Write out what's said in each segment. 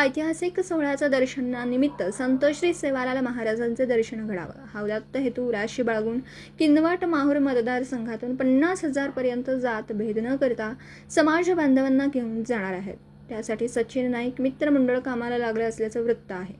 या ऐतिहासिक सोहळ्याचं दर्शनानिमित्त संत श्री सेवालाल महाराजांचे दर्शन घडावं हा उदात्त हेतू उराशी बाळगून किनवट माहूर मतदारसंघातून 50,000 पर्यंत जात भेद न करता समाज बांधवांना घेऊन जाणार आहेत। त्यासाठी सचिन नाईक मित्रमंडळ कामाला लागले असल्याचं वृत्त आहे।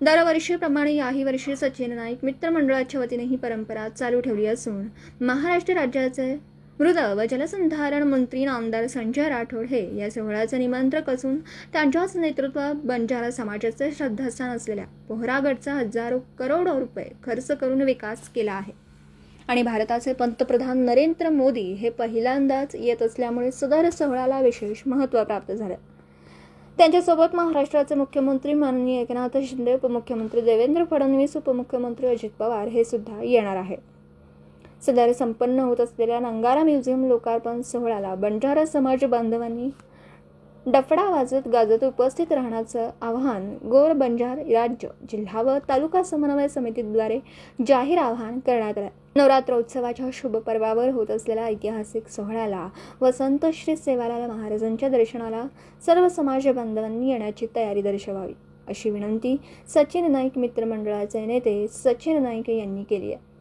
दरवर्षीप्रमाणे याही वर्षी सचिन नाईक मित्रमंडळाच्या वतीने ही परंपरा चालू ठेवली असून महाराष्ट्र राज्याचे मृद व जलसंधारण मंत्री नामदार संजय राठोड हे या सोहळ्याचे निमंत्रक असून त्यांच्याच नेतृत्वात बंजारा समाजाचे श्रद्धास्थान असलेल्या पोहरागडचा हजारो करोडो रुपये खर्च करून विकास केला आहे आणि भारताचे पंतप्रधान नरेंद्र मोदी हे पहिल्यांदाच येत असल्यामुळे सदर सोहळ्याला विशेष महत्त्व प्राप्त झाले। त्यांच्यासोबत महाराष्ट्राचे मुख्यमंत्री माननीय एकनाथ शिंदे, उपमुख्यमंत्री देवेंद्र फडणवीस, उपमुख्यमंत्री अजित पवार हे सुद्धा येणार आहेत। सदर संपन्न होत असलेल्या नंगारा म्युझियम लोकार्पण सोहळ्याला बंजारा समाज बांधवांनी डफडा वाजत गाजत उपस्थित राहण्याचं आवाहन गोर बंजार राज्य जिल्हा व तालुका समन्वय समितीद्वारे जाहीर आवाहन करण्यात आलं। नवरात्रोत्सवाच्या शुभ पर्वावर होत असलेल्या ऐतिहासिक सोहळ्याला व संत श्री सेवालाल महाराजांच्या दर्शनाला सर्व समाज बांधवांनी येण्याची तयारी दर्शवावी अशी विनंती सचिन नाईक मित्रमंडळाचे नेते सचिन नाईक यांनी केली आहे।